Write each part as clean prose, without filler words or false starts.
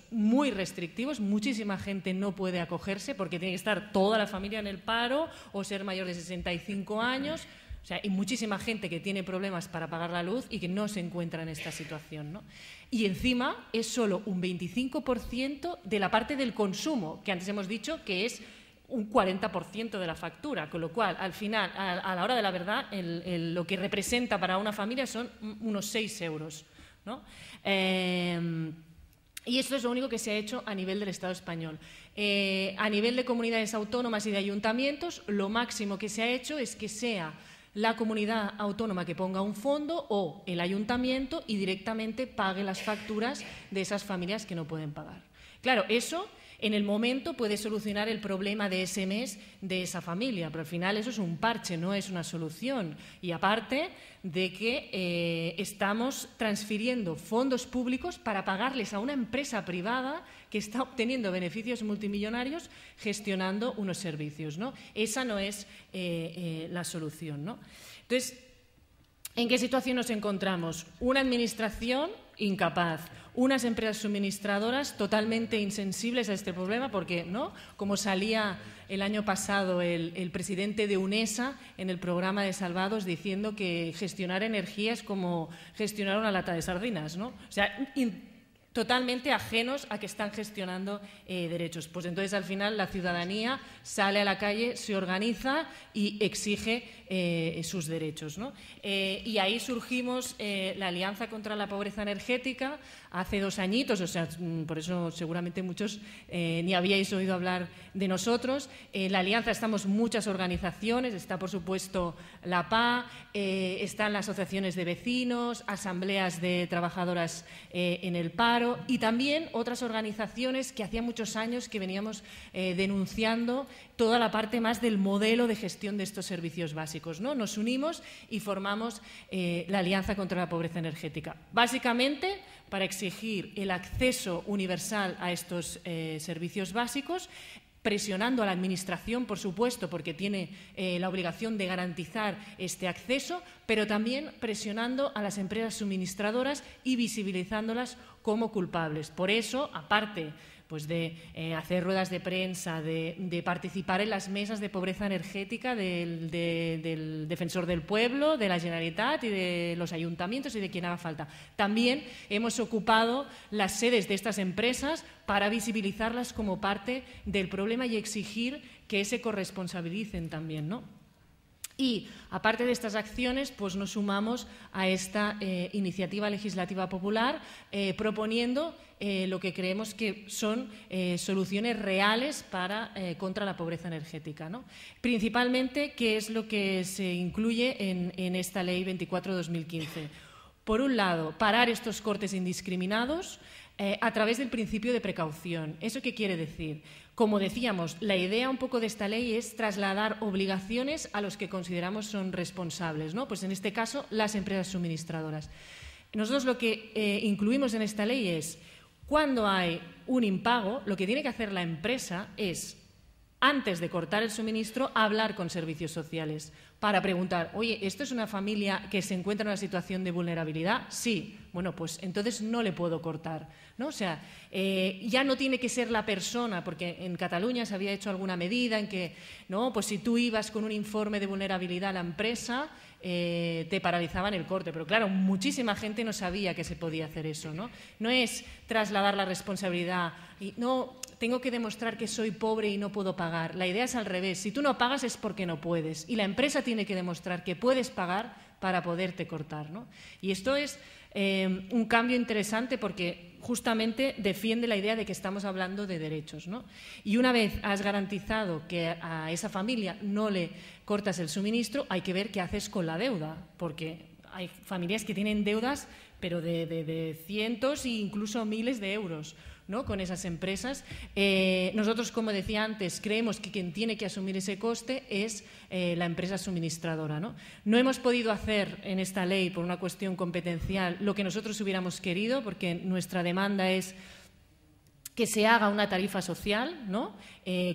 muy restrictivos, muchísima gente no puede acogerse porque tiene que estar toda la familia en el paro o ser mayor de 65 años. O sea, hay muchísima gente que tiene problemas para pagar la luz y que no se encuentra en esta situación, ¿no? Y encima es solo un 25% de la parte del consumo, que antes hemos dicho que es un 40% de la factura, con lo cual, al final, a la hora de la verdad, lo que representa para una familia son unos 6 euros, ¿no? Y esto es lo único que se ha hecho a nivel del Estado español. A nivel de comunidades autónomas y de ayuntamientos, lo máximo que se ha hecho es que sea la comunidad autónoma que ponga un fondo o el ayuntamiento y directamente pague las facturas de esas familias que no pueden pagar. Claro, eso en el momento puede solucionar el problema de ese mes de esa familia, pero al final eso es un parche, no es una solución. Y aparte de que estamos transfiriendo fondos públicos para pagarles a una empresa privada que está obteniendo beneficios multimillonarios gestionando unos servicios, ¿no? Esa no es la solución, ¿no? Entonces, ¿en qué situación nos encontramos? Una administración incapaz, unas empresas suministradoras totalmente insensibles a este problema porque, ¿no?, como salía el año pasado el presidente de UNESA en el programa de Salvados diciendo que gestionar energía es como gestionar una lata de sardinas, ¿no? O sea, totalmente ajenos a que están gestionando derechos. Pues entonces, al final, la ciudadanía sale a la calle, se organiza y exige sus derechos, ¿no? Y ahí surgimos la Alianza contra la Pobreza Energética hace 2 añitos, o sea, por eso seguramente muchos ni habíais oído hablar de nosotros. En la Alianza estamos muchas organizaciones, está por supuesto la PA, están las asociaciones de vecinos, asambleas de trabajadoras en el paro y también otras organizaciones que hacía muchos años que veníamos denunciando toda la parte más del modelo de gestión de estos servicios básicos, ¿no? Nos unimos y formamos la Alianza contra la Pobreza Energética. Básicamente para exigir el acceso universal a estos servicios básicos, presionando a la Administración, por supuesto, porque tiene la obligación de garantizar este acceso, pero también presionando a las empresas suministradoras y visibilizándolas como culpables. Por eso, aparte pues de hacer ruedas de prensa, de participar en las mesas de pobreza energética del Defensor del Pueblo, de la Generalitat y de los ayuntamientos y de quien haga falta. También hemos ocupado las sedes de estas empresas para visibilizarlas como parte del problema y exigir que se corresponsabilicen también, ¿no? Y, aparte de estas acciones, pues nos sumamos a esta iniciativa legislativa popular proponiendo lo que creemos que son soluciones reales contra la pobreza energética, ¿no? Principalmente, ¿qué es lo que se incluye en esta Ley 24/2015? Por un lado, parar estos cortes indiscriminados a través del principio de precaución. ¿Eso qué quiere decir? Como decíamos, la idea un poco de esta ley es trasladar obligaciones a los que consideramos son responsables, ¿no? Pues en este caso, las empresas suministradoras. Nosotros lo que incluimos en esta ley es, cuando hay un impago, lo que tiene que hacer la empresa es, antes de cortar el suministro, hablar con servicios sociales para preguntar, oye, ¿esto es una familia que se encuentra en una situación de vulnerabilidad? Sí. Bueno, pues entonces no le puedo cortar, ¿no? O sea, ya no tiene que ser la persona, porque en Cataluña se había hecho alguna medida en que, no, pues si tú ibas con un informe de vulnerabilidad a la empresa, te paralizaban el corte. Pero claro, muchísima gente no sabía que se podía hacer eso, ¿no? No es trasladar la responsabilidad y no tengo que demostrar que soy pobre y no puedo pagar. La idea es al revés. Si tú no pagas es porque no puedes. Y la empresa tiene que demostrar que puedes pagar para poderte cortar, ¿no? Y esto es un cambio interesante porque justamente defiende la idea de que estamos hablando de derechos, ¿no? Y una vez has garantizado que a esa familia no le cortas el suministro, hay que ver qué haces con la deuda, porque hay familias que tienen deudas pero de cientos e incluso miles de euros, ¿no?, con esas empresas. Nosotros, como decía antes, creemos que quien tiene que asumir ese coste es la empresa suministradora, ¿no? No hemos podido hacer en esta ley, por una cuestión competencial, lo que nosotros hubiéramos querido, porque nuestra demanda es que se haga una tarifa social, ¿no?,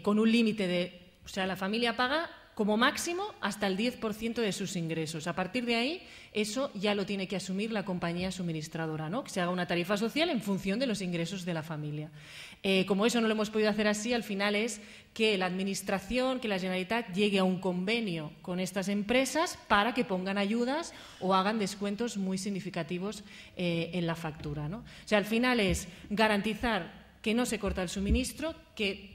con un límite de, o sea, la familia paga como máximo hasta el 10% de sus ingresos. A partir de ahí, eso ya lo tiene que asumir la compañía suministradora, ¿no? Que se haga una tarifa social en función de los ingresos de la familia. Como eso no lo hemos podido hacer así, al final es que la Administración, que la Generalitat llegue a un convenio con estas empresas para que pongan ayudas o hagan descuentos muy significativos en la factura, ¿no? O sea, al final es garantizar que no se corta el suministro, que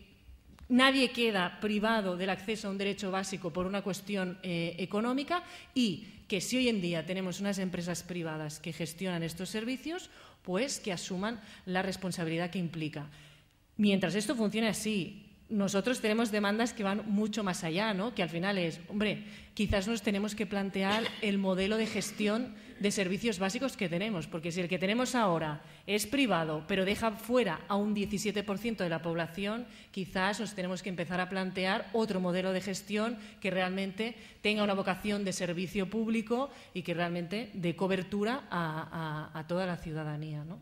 nadie queda privado del acceso a un derecho básico por una cuestión económica y que si hoy en día tenemos unas empresas privadas que gestionan estos servicios, pues que asuman la responsabilidad que implica. Mientras esto funcione así, nosotros tenemos demandas que van mucho más allá, ¿no? Que al final es, hombre, quizás nos tenemos que plantear el modelo de gestión de servicios básicos que tenemos, porque si el que tenemos ahora es privado, pero deja fuera a un 17% de la población, quizás nos tenemos que empezar a plantear otro modelo de gestión que realmente tenga una vocación de servicio público y que realmente dé cobertura a toda la ciudadanía, ¿no?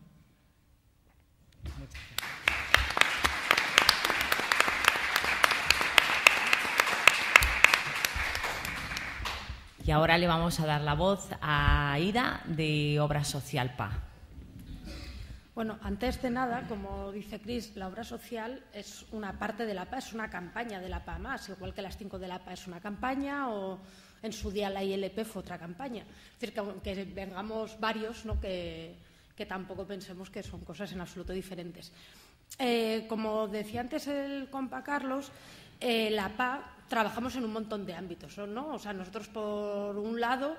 Y ahora le vamos a dar la voz a Aida, de Obra Social PA. Bueno, antes de nada, como dice Cris, la obra social es una parte de la PA, es una campaña de la PA más, igual que las 5 de la PA es una campaña o en su día la ILP fue otra campaña. Es decir, que aunque vengamos varios, ¿no? que tampoco pensemos que son cosas en absoluto diferentes. Como decía antes el compa Carlos, la PA trabajamos en un montón de ámbitos, ¿no? O sea, nosotros, por un lado,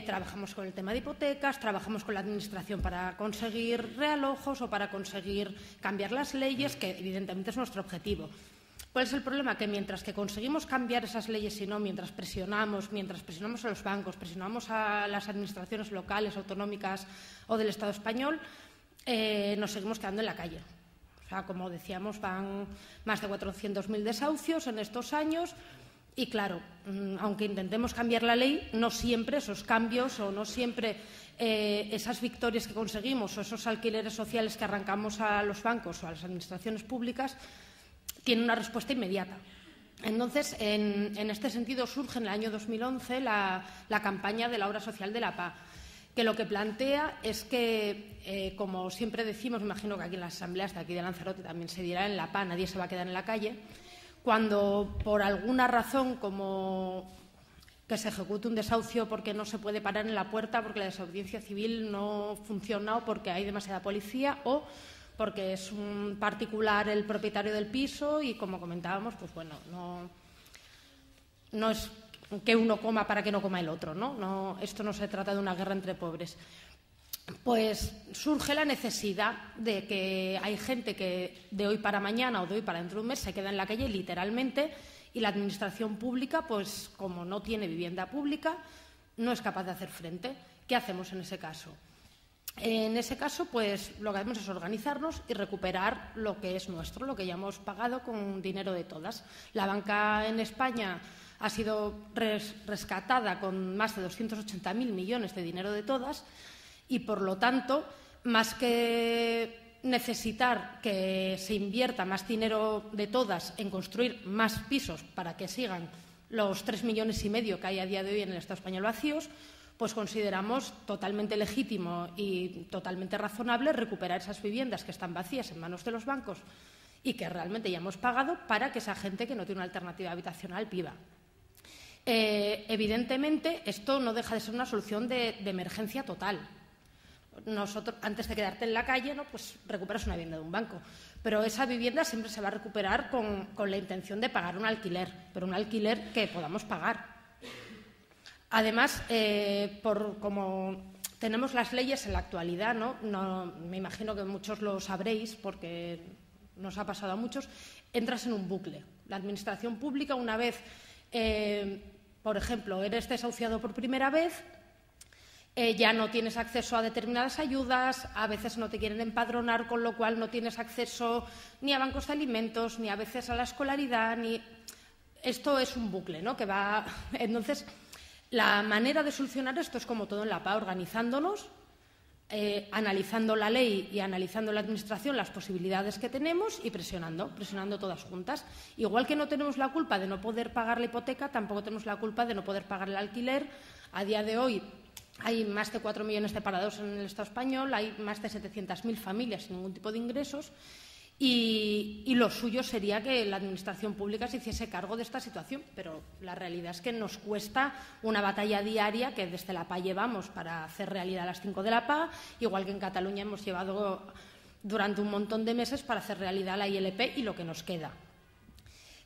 trabajamos con el tema de hipotecas, trabajamos con la Administración para conseguir realojos o para conseguir cambiar las leyes, que evidentemente es nuestro objetivo. ¿Cuál es el problema? Que mientras que conseguimos cambiar esas leyes, y no, mientras presionamos a los bancos, presionamos a las administraciones locales, autonómicas o del Estado español, nos seguimos quedando en la calle. O sea, como decíamos, van más de 400.000 desahucios en estos años y, claro, aunque intentemos cambiar la ley, no siempre esos cambios o no siempre esas victorias que conseguimos o esos alquileres sociales que arrancamos a los bancos o a las administraciones públicas tienen una respuesta inmediata. Entonces, en este sentido, surge en el año 2011 la campaña de la obra social de la PA, que lo que plantea es que, como siempre decimos, me imagino que aquí en las asambleas de aquí de Lanzarote también se dirá, en la PA nadie se va a quedar en la calle, cuando por alguna razón, como que se ejecute un desahucio porque no se puede parar en la puerta, porque la desobediencia civil no funciona o porque hay demasiada policía o porque es un particular el propietario del piso y, como comentábamos, pues bueno, no es que uno coma para que no coma el otro, ¿no? Esto no se trata de una guerra entre pobres. Pues surge la necesidad de que hay gente que de hoy para mañana o de hoy para dentro de un mes se queda en la calle literalmente y la administración pública, pues como no tiene vivienda pública, no es capaz de hacer frente. ¿Qué hacemos en ese caso? En ese caso, pues lo que hacemos es organizarnos y recuperar lo que es nuestro, lo que ya hemos pagado con dinero de todas. La banca en España ha sido rescatada con más de 280.000 millones de dinero de todas y, por lo tanto, más que necesitar que se invierta más dinero de todas en construir más pisos para que sigan los 3,5 millones que hay a día de hoy en el Estado español vacíos, pues consideramos totalmente legítimo y totalmente razonable recuperar esas viviendas que están vacías en manos de los bancos y que realmente ya hemos pagado para que esa gente que no tiene una alternativa habitacional viva. Evidentemente, esto no deja de ser una solución de emergencia total. Nosotros, antes de quedarte en la calle, ¿no? Pues recuperas una vivienda de un banco. Pero esa vivienda siempre se va a recuperar con la intención de pagar un alquiler, pero un alquiler que podamos pagar. Además, como tenemos las leyes en la actualidad, ¿no? Me imagino que muchos lo sabréis porque nos ha pasado a muchos, entras en un bucle. La administración pública, una vez, por ejemplo, eres desahuciado por primera vez, ya no tienes acceso a determinadas ayudas, a veces no te quieren empadronar, con lo cual no tienes acceso ni a bancos de alimentos, ni a veces a la escolaridad, Esto es un bucle, ¿no? Que va. Entonces, la manera de solucionar esto es como todo en la PA, organizándonos, analizando la ley y analizando la Administración las posibilidades que tenemos y presionando todas juntas. Igual que no tenemos la culpa de no poder pagar la hipoteca, tampoco tenemos la culpa de no poder pagar el alquiler. A día de hoy hay más de 4 millones de parados en el Estado español, hay más de 700.000 familias sin ningún tipo de ingresos y lo suyo sería que la Administración pública se hiciese cargo de esta situación, pero la realidad es que nos cuesta una batalla diaria que desde la PA llevamos para hacer realidad las 5 de la PA, igual que en Cataluña hemos llevado durante un montón de meses para hacer realidad la ILP y lo que nos queda.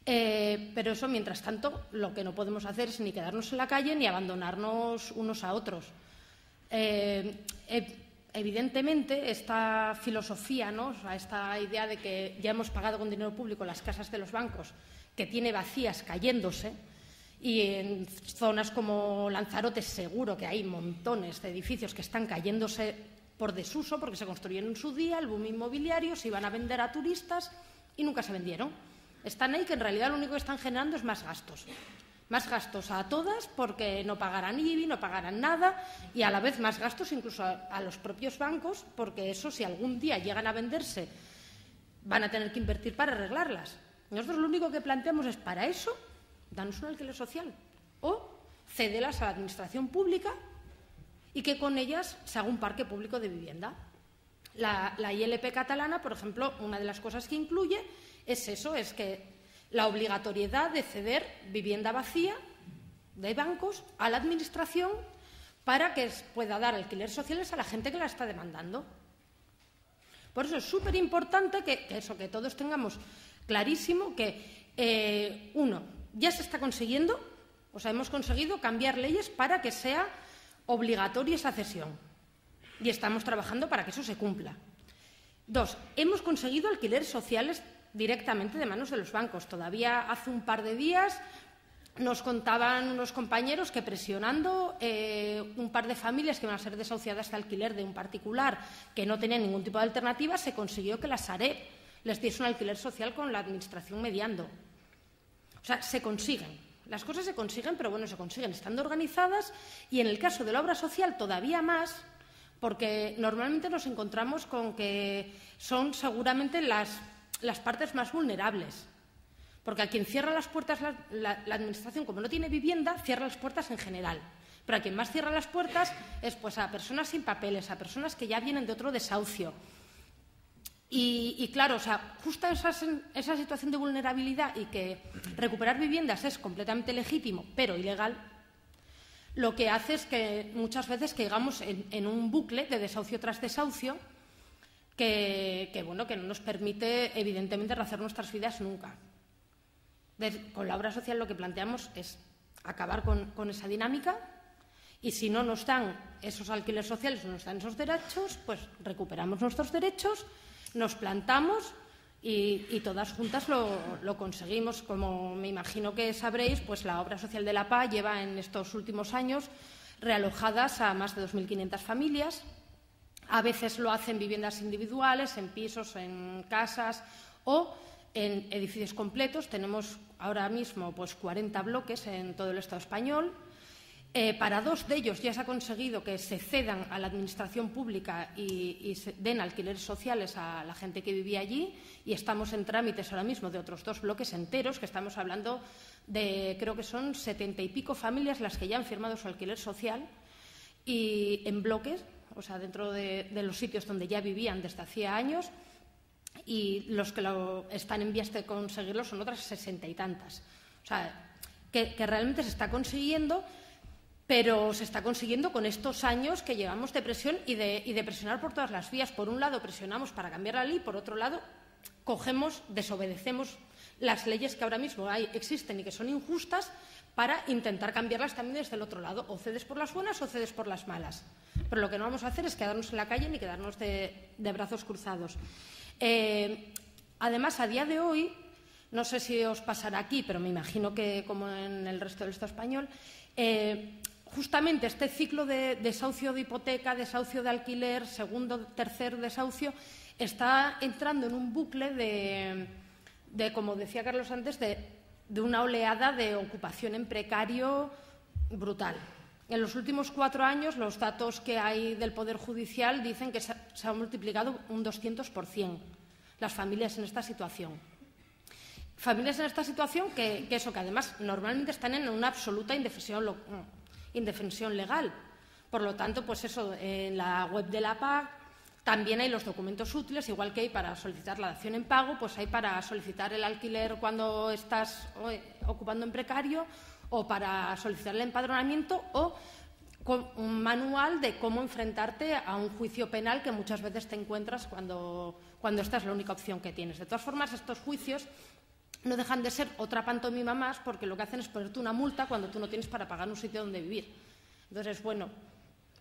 Pero eso, mientras tanto, lo que no podemos hacer es ni quedarnos en la calle ni abandonarnos unos a otros. Evidentemente, esta filosofía, ¿no? O sea, esta idea de que ya hemos pagado con dinero público las casas de los bancos, que tiene vacías cayéndose, y en zonas como Lanzarote seguro que hay montones de edificios que están cayéndose por desuso, porque se construyeron en su día, el boom inmobiliario, se iban a vender a turistas y nunca se vendieron. Están ahí que en realidad lo único que están generando es más gastos. Más gastos a todas porque no pagarán IBI, no pagarán nada y a la vez más gastos incluso a los propios bancos porque eso, si algún día llegan a venderse, van a tener que invertir para arreglarlas. Nosotros lo único que planteamos es, para eso, danos un alquiler social o cédelas a la Administración pública y que con ellas se haga un parque público de vivienda. La ILP catalana, por ejemplo, una de las cosas que incluye es eso, es que la obligatoriedad de ceder vivienda vacía de bancos a la Administración para que pueda dar alquileres sociales a la gente que la está demandando. Por eso es súper importante que todos tengamos clarísimo que, uno, ya se está consiguiendo, o sea, hemos conseguido cambiar leyes para que sea obligatoria esa cesión y estamos trabajando para que eso se cumpla. Dos, hemos conseguido alquileres sociales directamente de manos de los bancos. Todavía hace un par de días nos contaban unos compañeros que presionando un par de familias que iban a ser desahuciadas de alquiler de un particular que no tenía ningún tipo de alternativa, se consiguió que la Sareb les diese un alquiler social con la Administración mediando. O sea, se consiguen. Las cosas se consiguen, pero bueno, se consiguen estando organizadas y en el caso de la obra social todavía más, porque normalmente nos encontramos con que son seguramente las partes más vulnerables, porque a quien cierra las puertas la Administración, como no tiene vivienda, cierra las puertas en general. Pero a quien más cierra las puertas es pues, a personas sin papeles, a personas que ya vienen de otro desahucio. Y claro, o sea, justo esa situación de vulnerabilidad y que recuperar viviendas es completamente legítimo, pero ilegal, lo que hace es que muchas veces caigamos en un bucle de desahucio tras desahucio que no nos permite, evidentemente, rehacer nuestras vidas nunca. Con la obra social lo que planteamos es acabar con esa dinámica y si no nos dan esos alquileres sociales o nos dan esos derechos, pues recuperamos nuestros derechos, nos plantamos y todas juntas lo conseguimos. Como me imagino que sabréis, pues la obra social de la PA lleva en estos últimos años realojadas a más de 2.500 familias. A veces lo hacen viviendas individuales, en pisos, en casas o en edificios completos. Tenemos ahora mismo pues, 40 bloques en todo el Estado español. Para 2 de ellos ya se ha conseguido que se cedan a la Administración pública y se den alquileres sociales a la gente que vivía allí y estamos en trámites ahora mismo de otros 2 bloques enteros, que estamos hablando de, creo que son 70 y pico familias las que ya han firmado su alquiler social y en bloques, o sea, dentro de los sitios donde ya vivían desde hacía años, y los que están en vías de conseguirlo son otras 60 y tantas. O sea, que realmente se está consiguiendo, pero se está consiguiendo con estos años que llevamos de presión y de presionar por todas las vías. Por un lado, presionamos para cambiar la ley, por otro lado, desobedecemos las leyes que ahora mismo existen y que son injustas para intentar cambiarlas también desde el otro lado. O cedes por las buenas o cedes por las malas. Pero lo que no vamos a hacer es quedarnos en la calle ni quedarnos de brazos cruzados. Además, a día de hoy, no sé si os pasará aquí, pero me imagino que como en el resto del Estado español, justamente este ciclo de desahucio de hipoteca, desahucio de alquiler, segundo, tercer desahucio, está entrando en un bucle de como decía Carlos antes, de una oleada de ocupación en precario brutal. En los últimos 4 años, los datos que hay del Poder Judicial dicen que se ha multiplicado un 200% las familias en esta situación. Familias en esta situación que además normalmente están en una absoluta indefensión legal. Por lo tanto, pues eso, en la web de la PAC también hay los documentos útiles, igual que hay para solicitar la dación en pago, pues hay para solicitar el alquiler cuando estás ocupando en precario, o para solicitar el empadronamiento, o con un manual de cómo enfrentarte a un juicio penal que muchas veces te encuentras cuando esta es la única opción que tienes. De todas formas, estos juicios no dejan de ser otra pantomima más, porque lo que hacen es ponerte una multa cuando tú no tienes para pagar un sitio donde vivir. Entonces, bueno,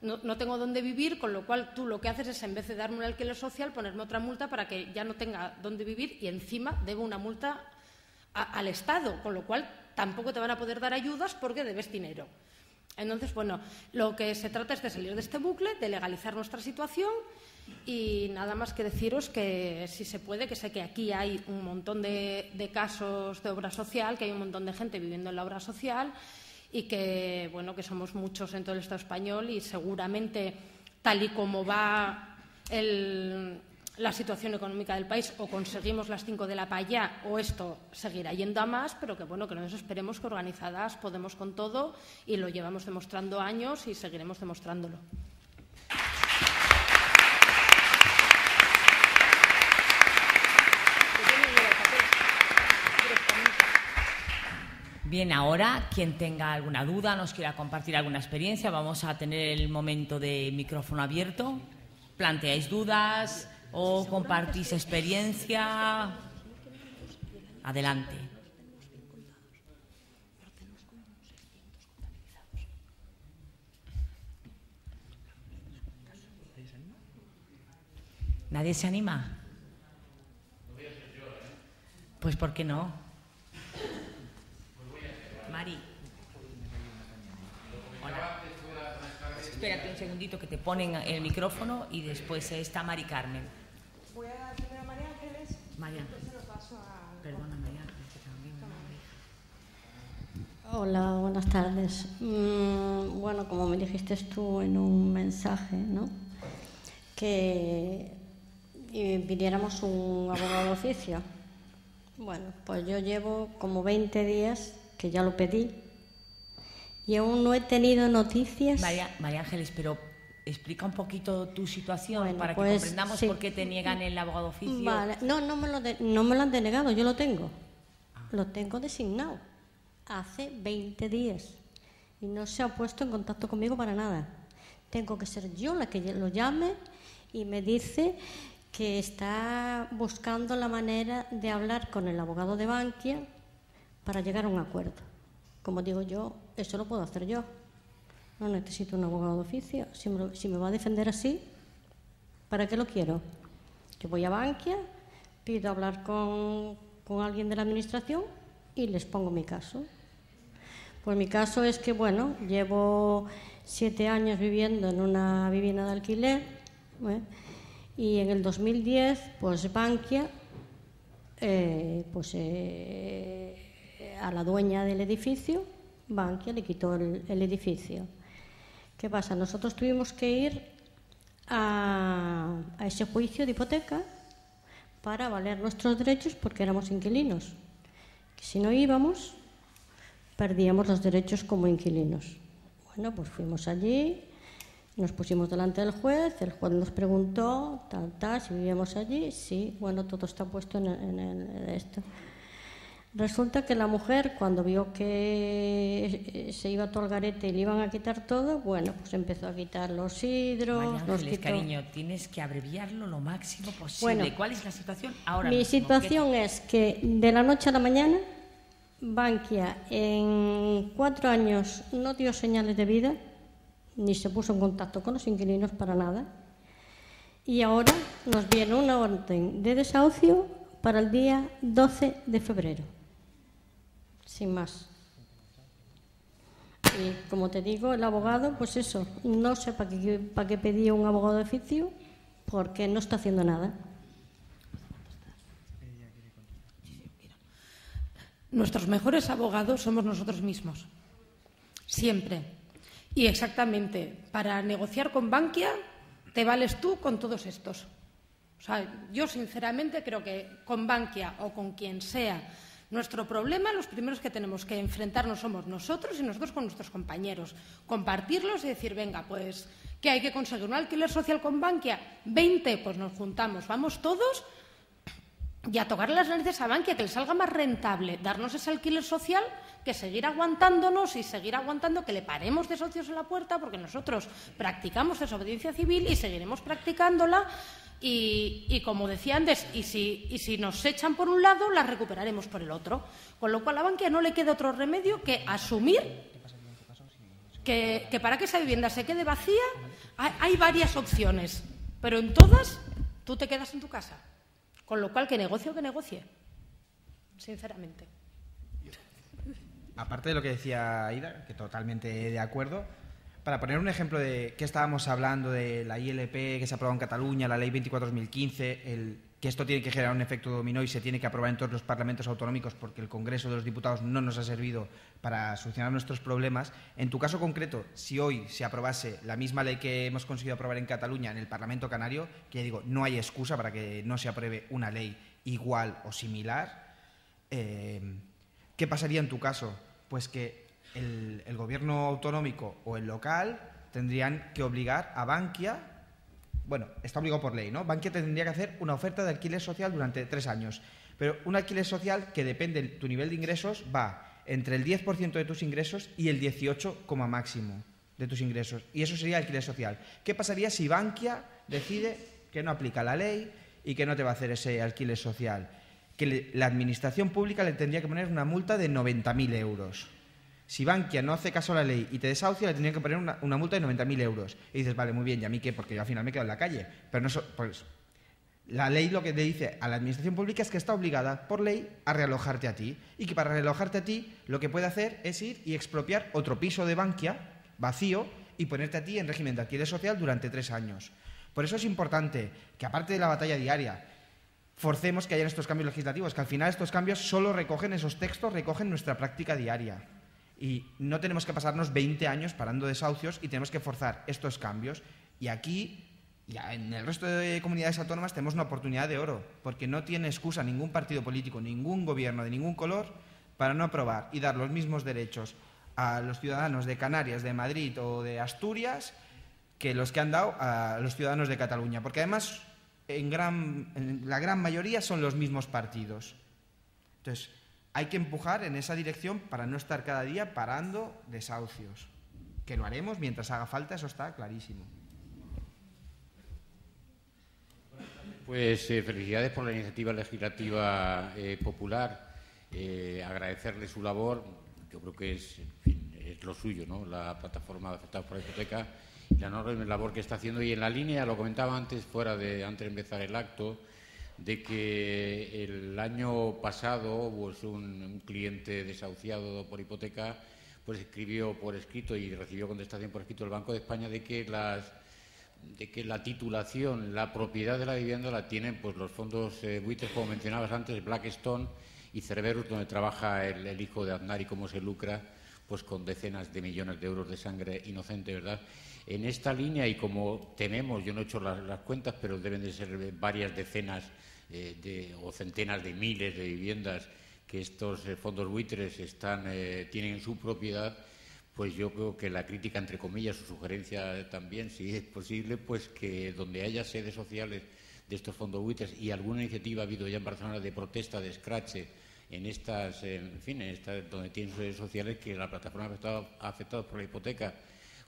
no tengo dónde vivir, con lo cual tú lo que haces es, en vez de darme un alquiler social, ponerme otra multa para que ya no tenga dónde vivir, y encima debo una multa al Estado, con lo cual tampoco te van a poder dar ayudas porque debes dinero. Entonces, bueno, lo que se trata es de salir de este bucle, de legalizar nuestra situación, y nada más que deciros que si se puede, que sé que aquí hay un montón de casos de obra social, que hay un montón de gente viviendo en la obra social, y que, bueno, que somos muchos en todo el Estado español, y seguramente, tal y como va la situación económica del país, o conseguimos las 5 de la PA ya, o esto seguirá yendo a más, pero que, bueno, que no nos esperemos, que organizadas podemos con todo, y lo llevamos demostrando años y seguiremos demostrándolo. Bien, ahora, quien tenga alguna duda, nos quiera compartir alguna experiencia, vamos a tener el momento de micrófono abierto. Planteáis dudas o compartís experiencia. Adelante. ¿Nadie se anima? Pues ¿por qué no? Mari. Hola. Espérate un segundito que te ponen el micrófono y después está Mari Carmen. Voy a dar primero a María Ángeles. María. Después se lo paso a... Perdona, María Ángeles, que también. Hola, buenas tardes. Bueno, como me dijiste tú en un mensaje, ¿no?, que pidiéramos un abogado de oficio. Bueno, pues yo llevo como 20 días que ya lo pedí y aún no he tenido noticias. María Ángeles, pero explica un poquito tu situación, bueno, para pues, que comprendamos sí. por qué te niegan el abogado de oficio. Vale. No me lo han denegado, yo lo tengo. Lo tengo designado hace 20 días y no se ha puesto en contacto conmigo para nada. Tengo que ser yo la que lo llame, y me dice que está buscando la manera de hablar con el abogado de Bankia para llegar a un acuerdo. Como digo yo, eso lo puedo hacer yo. No necesito un abogado de oficio. Si me va a defender así, ¿para qué lo quiero? Yo voy a Bankia, pido hablar con alguien de la administración y les pongo mi caso. Pues mi caso es que, bueno, llevo 7 años viviendo en una vivienda de alquiler, y en el 2010, pues Bankia, a la dueña del edificio, Bankia le quitó el edificio. ¿Qué pasa? Nosotros tuvimos que ir a ese juicio de hipoteca para valer nuestros derechos, porque éramos inquilinos. Si no íbamos, perdíamos los derechos como inquilinos. Bueno, pues fuimos allí, nos pusimos delante del juez, el juez nos preguntó, si vivíamos allí. Sí, bueno, todo está puesto en esto. Resulta que la mujer, cuando vio que se iba todo al garete y le iban a quitar todo, bueno, pues empezó a quitar los hidros. María Ángeles, cariño, tienes que abreviarlo lo máximo posible. Bueno, ¿cuál es la situación ahora mi mismo? situación es que de la noche a la mañana, Bankia en 4 años no dio señales de vida, ni se puso en contacto con los inquilinos para nada. Y ahora nos viene una orden de desahucio para el día 12 de febrero. Sin más. Y como te digo, el abogado, pues eso, no sé para qué pedía un abogado de oficio, porque no está haciendo nada. Nuestros mejores abogados somos nosotros mismos, siempre. Y exactamente, para negociar con Bankia te vales tú con todos estos. O sea, yo sinceramente creo que con Bankia o con quien sea, nuestro problema, los primeros que tenemos que enfrentarnos somos nosotros y nosotros con nuestros compañeros. Compartirlos y decir, venga, pues, ¿qué hay que conseguir? ¿Un alquiler social con Bankia? 20, pues nos juntamos, vamos todos y a tocarle las narices a Bankia, que le salga más rentable darnos ese alquiler social que seguir aguantándonos y seguir aguantando que le paremos de socios en la puerta, porque nosotros practicamos desobediencia civil y seguiremos practicándola. Y como decía antes, y si nos echan por un lado, la recuperaremos por el otro. Con lo cual a Bankia no le queda otro remedio que asumir que para que esa vivienda se quede vacía hay varias opciones, pero en todas tú te quedas en tu casa. Con lo cual, que negocie, sinceramente. Aparte de lo que decía Aida, que totalmente de acuerdo, para poner un ejemplo de qué estábamos hablando de la ILP que se ha aprobado en Cataluña, la Ley 24/2015, que esto tiene que generar un efecto dominó y se tiene que aprobar en todos los parlamentos autonómicos porque el Congreso de los Diputados no nos ha servido para solucionar nuestros problemas. En tu caso concreto, si hoy se aprobase la misma ley que hemos conseguido aprobar en Cataluña en el Parlamento Canario, que ya digo, no hay excusa para que no se apruebe una ley igual o similar, ¿qué pasaría en tu caso? Pues que el gobierno autonómico o el local tendrían que obligar a Bankia, bueno, está obligado por ley, ¿no? Bankia tendría que hacer una oferta de alquiler social durante 3 años, pero un alquiler social que depende de tu nivel de ingresos va entre el 10% de tus ingresos y el 18% como máximo de tus ingresos, y eso sería alquiler social. ¿Qué pasaría si Bankia decide que no aplica la ley y que no te va a hacer ese alquiler social? Que la administración pública le tendría que poner una multa de 90.000 euros. Si Bankia no hace caso a la ley y te desahucia, le tendrían que poner una multa de 90.000 euros. Y dices, vale, muy bien, ¿y a mí qué? Porque yo al final me quedo en la calle. Pero no, pues, la ley lo que le dice a la administración pública es que está obligada por ley a realojarte a ti. Y que para realojarte a ti lo que puede hacer es ir y expropiar otro piso de Bankia vacío y ponerte a ti en régimen de alquiler social durante 3 años. Por eso es importante que, aparte de la batalla diaria, forcemos que haya estos cambios legislativos, que al final estos cambios solo recogen esos textos, recogen nuestra práctica diaria. Y no tenemos que pasarnos 20 años parando desahucios y tenemos que forzar estos cambios. Y aquí, ya en el resto de comunidades autónomas, tenemos una oportunidad de oro, porque no tiene excusa ningún partido político, ningún gobierno de ningún color para no aprobar y dar los mismos derechos a los ciudadanos de Canarias, de Madrid o de Asturias que los que han dado a los ciudadanos de Cataluña. Porque además, en la gran mayoría son los mismos partidos. Entonces, hay que empujar en esa dirección para no estar cada día parando desahucios. Que lo haremos mientras haga falta, eso está clarísimo. Pues felicidades por la iniciativa legislativa popular. Agradecerle su labor. Yo creo que es lo suyo, ¿no? La plataforma de afectados por la hipoteca y la enorme labor que está haciendo. Y en la línea, lo comentaba antes, antes de empezar el acto, de que el año pasado pues, un cliente desahuciado por hipoteca pues escribió por escrito y recibió contestación por escrito del Banco de España de que la titulación, la propiedad de la vivienda la tienen pues los fondos buitres, como mencionabas antes, Blackstone y Cerberus, donde trabaja el hijo de Aznar y cómo se lucra pues con decenas de millones de euros de sangre inocente, ¿verdad? En esta línea, y como tenemos, yo no he hecho las cuentas, pero deben de ser varias decenas o centenas de miles de viviendas que estos fondos buitres tienen en su propiedad, pues yo creo que la crítica, entre comillas, o sugerencia también, si es posible, pues que donde haya sedes sociales de estos fondos buitres y alguna iniciativa ha habido ya en Barcelona de protesta, de escrache, en estas, donde tienen sedes sociales, que la plataforma afectados por la hipoteca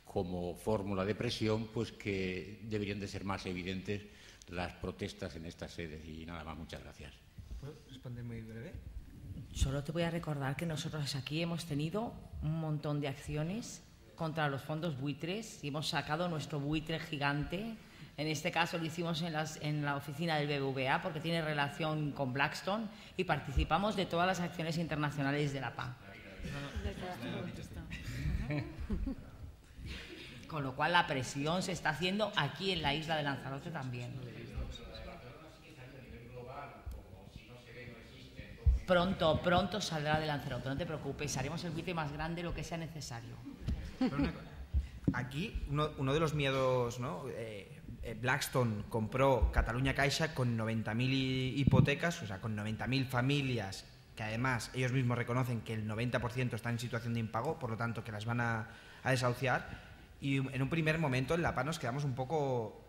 como fórmula de presión, pues que deberían de ser más evidentes las protestas en estas sedes. Y nada más, muchas gracias. ¿Puedo responder muy breve? Solo te voy a recordar que nosotros aquí hemos tenido un montón de acciones contra los fondos buitres y hemos sacado nuestro buitre gigante. En este caso lo hicimos en la oficina del BBVA porque tiene relación con Blackstone y participamos de todas las acciones internacionales de la PA. Con lo cual la presión se está haciendo aquí en la isla de Lanzarote también. Pronto saldrá de Lanzarote, no te preocupes, haremos el buitre más grande, lo que sea necesario. aquí uno de los miedos, ¿no? Blackstone compró Catalunya Caixa con 90.000 hipotecas, o sea, con 90.000 familias, que además ellos mismos reconocen que el 90% están en situación de impago, por lo tanto que las van a desahuciar. Y en un primer momento en La Paz nos quedamos un poco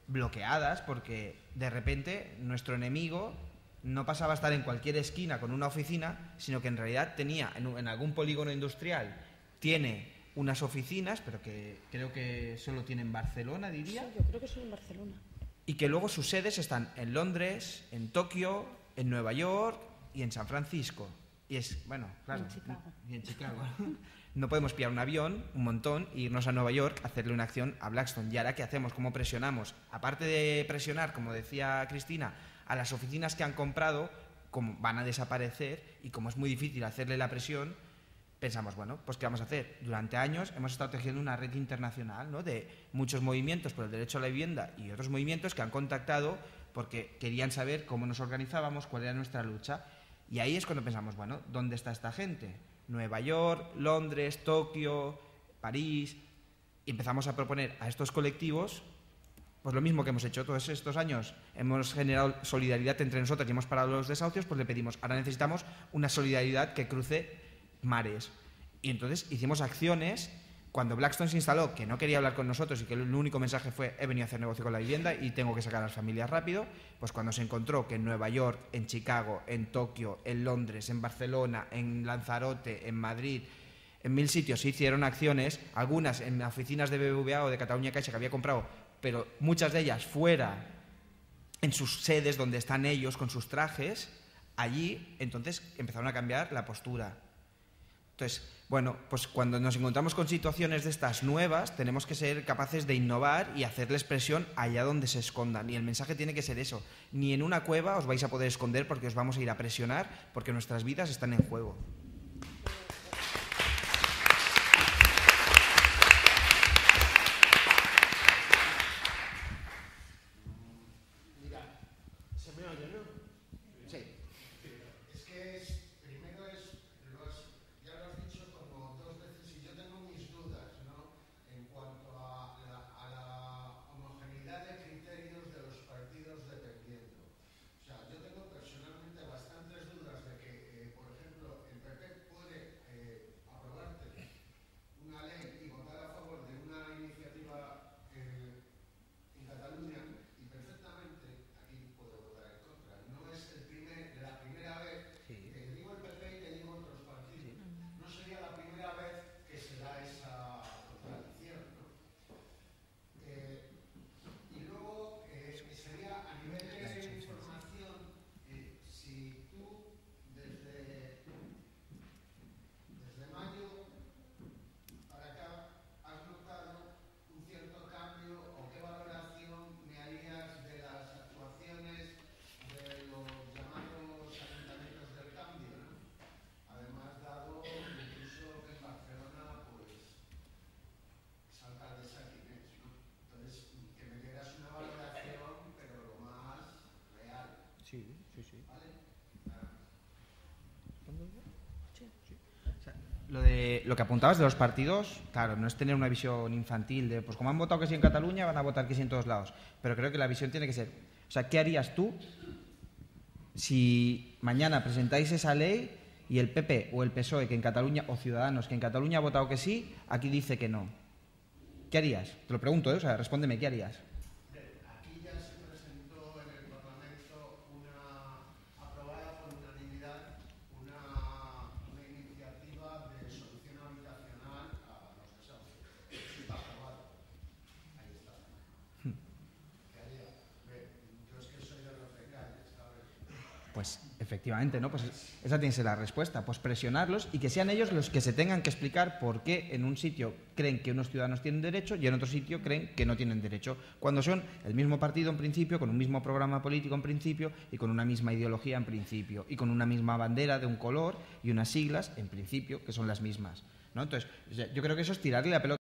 bloqueadas porque de repente nuestro enemigo no pasaba a estar en cualquier esquina con una oficina, sino que en realidad tenía en algún polígono industrial, tiene unas oficinas, pero que creo que solo tiene en Barcelona, diría. Sí, yo creo que solo en Barcelona. Y que luego sus sedes están en Londres, en Tokio, en Nueva York y en San Francisco. Y es, bueno, claro. Y en Chicago. No podemos pillar un avión, un montón, e irnos a Nueva York a hacerle una acción a Blackstone. ¿Y ahora qué hacemos? ¿Cómo presionamos? Aparte de presionar, como decía Cristina, a las oficinas que han comprado, como van a desaparecer y como es muy difícil hacerle la presión, pensamos, bueno, pues ¿qué vamos a hacer? Durante años hemos estado tejiendo una red internacional, ¿no?, de muchos movimientos por el derecho a la vivienda y otros movimientos que han contactado porque querían saber cómo nos organizábamos, cuál era nuestra lucha. Y ahí es cuando pensamos, bueno, ¿dónde está esta gente? Nueva York, Londres, Tokio, París. Y empezamos a proponer a estos colectivos pues lo mismo que hemos hecho todos estos años. Hemos generado solidaridad entre nosotros y hemos parado los desahucios, pues le pedimos, ahora necesitamos una solidaridad que cruce mares. Y entonces hicimos acciones. Cuando Blackstone se instaló, que no quería hablar con nosotros y que el único mensaje fue he venido a hacer negocio con la vivienda y tengo que sacar a las familias rápido, pues cuando se encontró que en Nueva York, en Chicago, en Tokio, en Londres, en Barcelona, en Lanzarote, en Madrid, en 1000 sitios se hicieron acciones, algunas en oficinas de BBVA o de Catalunya Caixa que había comprado, pero muchas de ellas fuera, en sus sedes donde están ellos con sus trajes, allí entonces empezaron a cambiar la postura. Entonces, bueno, pues cuando nos encontramos con situaciones de estas nuevas, tenemos que ser capaces de innovar y hacerles presión allá donde se escondan. Y el mensaje tiene que ser eso. Ni en una cueva os vais a poder esconder porque os vamos a ir a presionar porque nuestras vidas están en juego. Sí. O sea, lo que apuntabas de los partidos, claro, no es tener una visión infantil de, pues como han votado que sí en Cataluña, van a votar que sí en todos lados. Pero creo que la visión tiene que ser, o sea, ¿qué harías tú si mañana presentáis esa ley y el PP o el PSOE, que en Cataluña, o Ciudadanos, que en Cataluña ha votado que sí, aquí dice que no? ¿Qué harías? Te lo pregunto, o sea, respóndeme, ¿qué harías? Pues efectivamente, ¿no? Pues esa tiene que ser la respuesta, pues presionarlos y que sean ellos los que se tengan que explicar por qué en un sitio creen que unos ciudadanos tienen derecho y en otro sitio creen que no tienen derecho, cuando son el mismo partido en principio, con un mismo programa político en principio y con una misma ideología en principio y con una misma bandera de un color y unas siglas en principio que son las mismas, ¿no? Entonces, yo creo que eso es tirarle la pelota